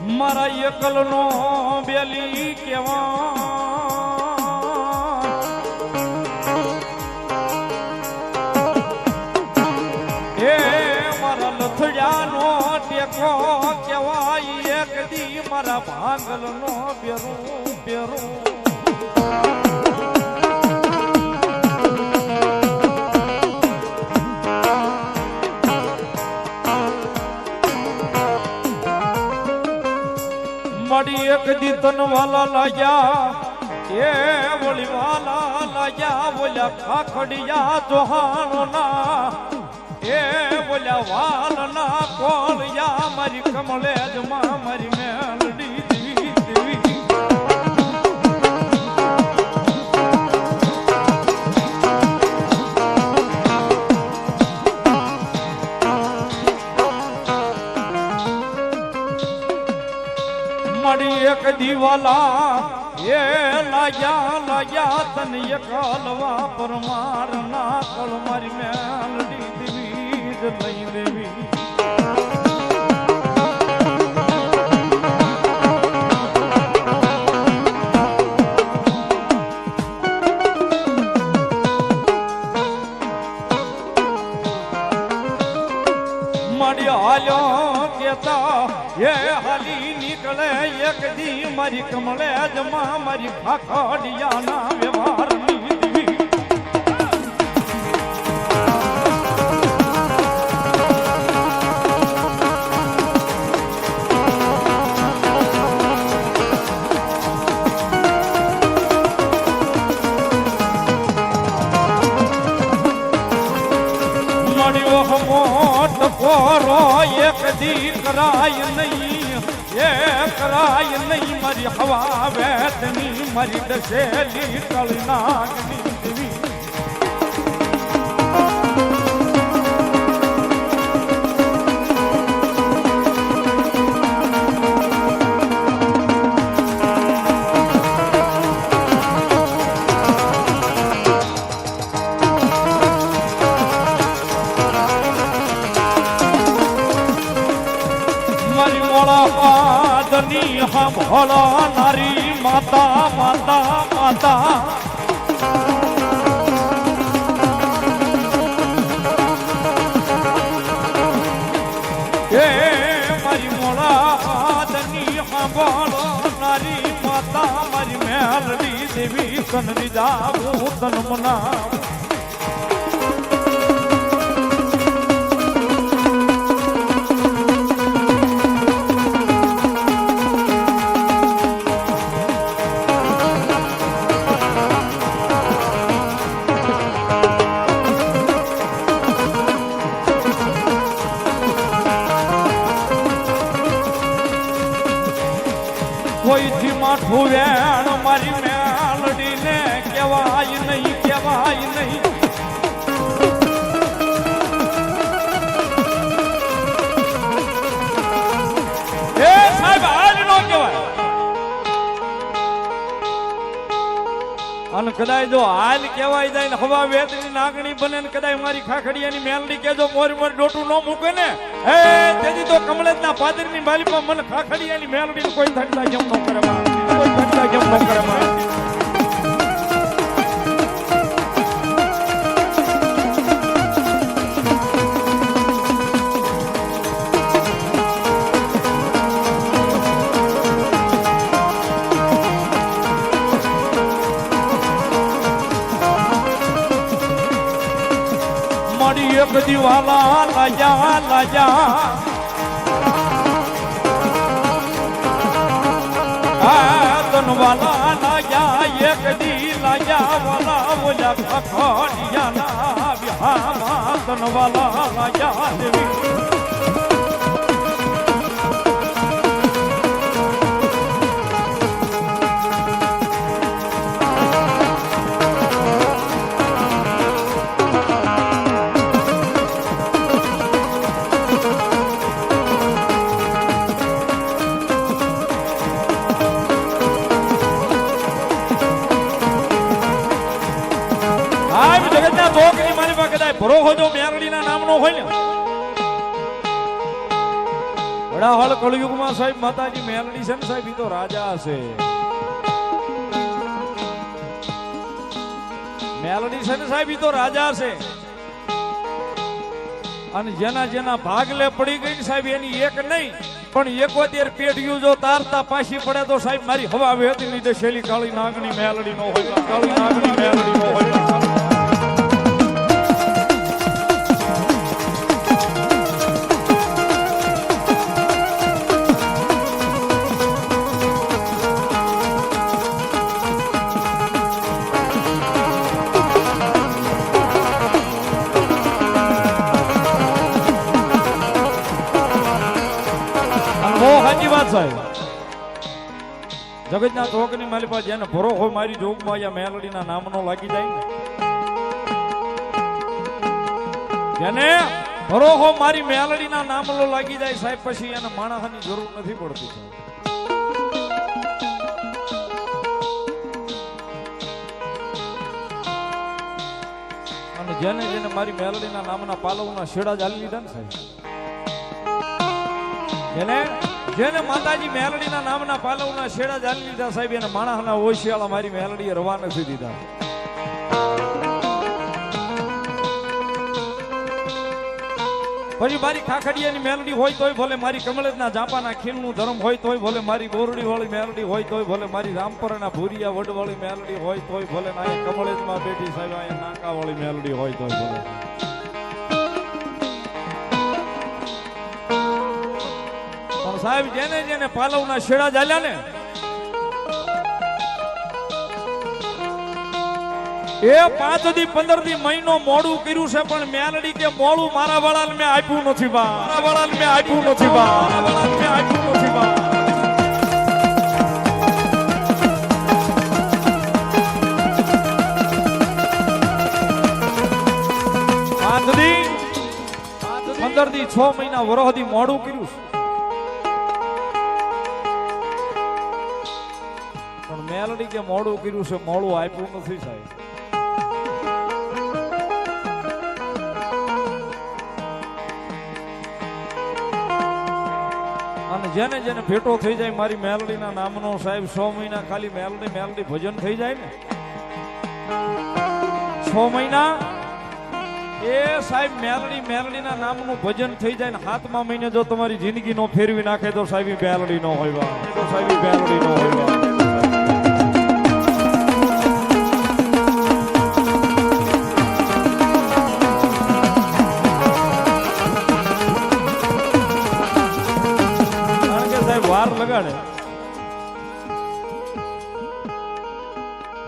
મારા એકલનો બેલી કેવા એ મારા લથડિયાનો ટેકો કેવાય એક દી મારા ભાંગલનો બેરું બેરું મળી એક દી તન વાલા લાગ્યા એ વળી વાલા લાગ્યા બોલ્યા ખાખડિયા જોહાણો ના એ બોલ્યા વાલ ના કોળિયા મારી કમળે જ માં મારી મેલડી દેવી દેવી મળી એક દીવાલા એ લાગ્યા તને એક હલવા પરમાર ના કળ મારી મેલડી દેવી જ લઈ દેવી મળી હાલ્યો કેતા એ હાલી નીકળે એક દી મારી કમળે જમા મારી ખાખડિયા ના વ્યવહાર ની દેવી મળ્યો મોટ કોરો એક દી કરાય નહીં એ કરાય નહીં મારી હવા વેતની મારી દસેલી કળનાગની દેવી પાદની હંભળો નારી માતા માતા માતા એ મારી મોળા પાદની હંભળો નારી માતા મારી મેલડી દેવી કનરી જાવું તન મના કોઈથી માઠું વેણ મારી મેલડી ને કહેવાય નહીં કહેવાય નહીં એ સાહેબ આજ નો કહેવાય અને કદાચ જો હાલ કહેવાય જાય ને હવા વેતની નાગણી બને ને કદાચ મારી ખાખડિયાની મેલડી કેજો મોરી મોરી ડોટું ન મૂકે ને એ તેથી તો કમલેશના પાદરની બાલીમાં મને ખાખડિયાની મેલડી કોઈ થકતા કેમ ન કરે કોઈ થકતા કેમ ન કરે મળી એક દીવાલા લાજા લાજા તનવાલા લાજા એક દી લાજા વાલા બોલ્યા ખાખડિયા ના વિહામાં તનવાલા લાજા દેવી એમાં કદાચ ભરોહો જો મેલડીના નામનો હોય ને વડાહળ કળયુગમાં સાહેબ માતાજી મેલડી છે ને સાહેબ ઈ તો રાજા છે. મેલડી છે ને સાહેબ ઈ તો રાજા છે. અને જેના જેના ભાગલે પડી ગઈ ને સાહેબ એની એક નહીં પણ 71 પેઢીઓ જો તારતા પાછી પડે તો સાહેબ મારી હવા વહેતી લીધે શેલી કાળી નાગની મેલડી નો હોય, કાળી નાગની મેલડી નો હોય. સાચી વાત સાહેબ. જગતના ચોકની મારી પાસે જેને ભરોહો મારી જોગમાં યા મેલડીના નામનો લાગી જાય ને, જેને ભરોહો મારી મેલડીના નામનો લાગી જાય સાહેબ પછી એને માણસની જરૂર નથી પડતી સાહેબ. અને જેને જેને મારી મેલડીના નામના પાલવના શેડા જાલી લીધા ને સાહેબ, જેને માતાજી મેલડીના નામના પાલવના શેડા જાલી લીધા સાહેબ એને માણસના ઓશિયાળા મારી મેલડીએ રવા નથી દીધા. પછી મારી ખાખડિયાની મેલડી હોય તોય ભલે, મારી કમળેજના જાપાના ખીલનું ધર્મ હોય તોય ભલે, મારી બોરડી વાળી મેલડી હોય તોય ભલે, મારી રામપરના ભૂરિયા વડવાળી મેલડી હોય તોય ભલે, અહીંયા કમળેજમાં બેઠી સાહેબ અહીંયા નાકા વાળી મેલડી હોય તોય ભલે. સાહેબ જેને જેને પાલવના શેડા જાલ્યા ને એ 5 દી 15 દી મહિનો મોડું કર્યું છે પણ મેલડી કે મોડું મારા વાળાને મેં આપ્યું નથી બા, મારા વાળાને મેં આપ્યું નથી બા, મારા વાળાને મેં આપ્યું નથી બા. 5 દી 15 દી 6 મહિના વરહદી મોડું કર્યું છે પણ મેલડી કે મોડું કર્યું છે, મોડું આપ્યું નથી સાહેબ. અને જેને જેને ભેટો થઈ જાય મારી મેલડીના નામનો સાહેબ 6 મહિના ખાલી મેલડી ભજન થઈ જાય ને 6 મહિના એ સાહેબ મેલડીના નામનું ભજન થઈ જાય ને 7મા મહિને જો તમારી જિંદગી નો ફેરવી નાખે તો સાહેબ મેલડી નો હોય, તો સાહેબ મેલડી નો હોય.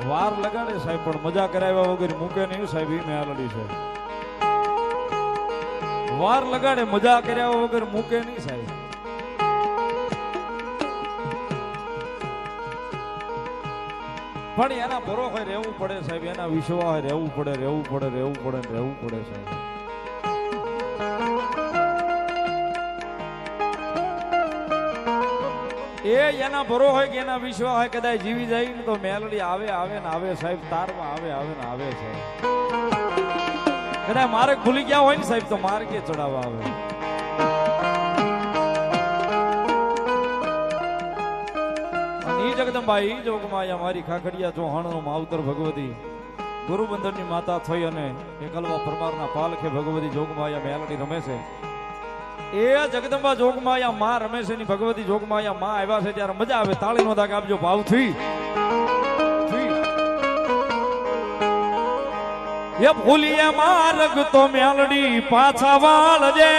વાર લગાડે સાહેબ પણ મજા કરાવ્યા વગર મૂકે નહીં સાહેબ. ઈ મેલડી છે. વાર લગાડે મજા કર્યા વગર મૂકે નહીં સાહેબ. પણ એના ભરોસે રહેવું પડે સાહેબ, એના વિશ્વાસે રહેવું પડે સાહેબ. એના ભરો હોય કે એના વિશ્વાસ હોય કદાચ જીવી જાય ને તો મેલડી આવે ને આવે સાહેબ, તારમાં આવે ને આવે સાહેબ. કદાચ માર્ગ ભૂલી ગયા હોય ને સાહેબ તો માર્ગે ચડાવવા આવે. ઈ જગદંબા ઈ જોગમાં મારી ખાખડિયા ચૌહાણનો માવતર ભગવતી ગુરુબંદરની માતા થઈ અને એકલવા પરમારના પાલખે ભગવતી જોગમાં મેલડી રમે છે. એ જગદંબા જોગમાયા માં રમેશ ની ભગવતી જોગમાયા માં આવ્યા છે ત્યારે મજા આવે. તાળીનો દાગ આપજો ભાવથી. એ ભૂલીએ માર્ગ તો મેલડી પાછા વાળજે,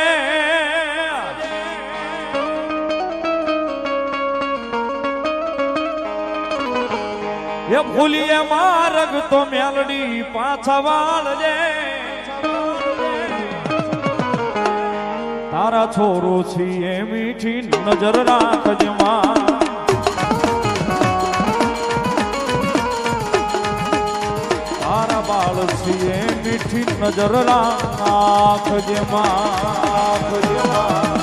એ ભૂલીએ માર્ગ તો મેલડી પાછા વાળજે. તારા છોરો છીએ મીઠી નજર રાખજે માં, તારા બાળ છીએ મીઠી નજર રાખજે માં.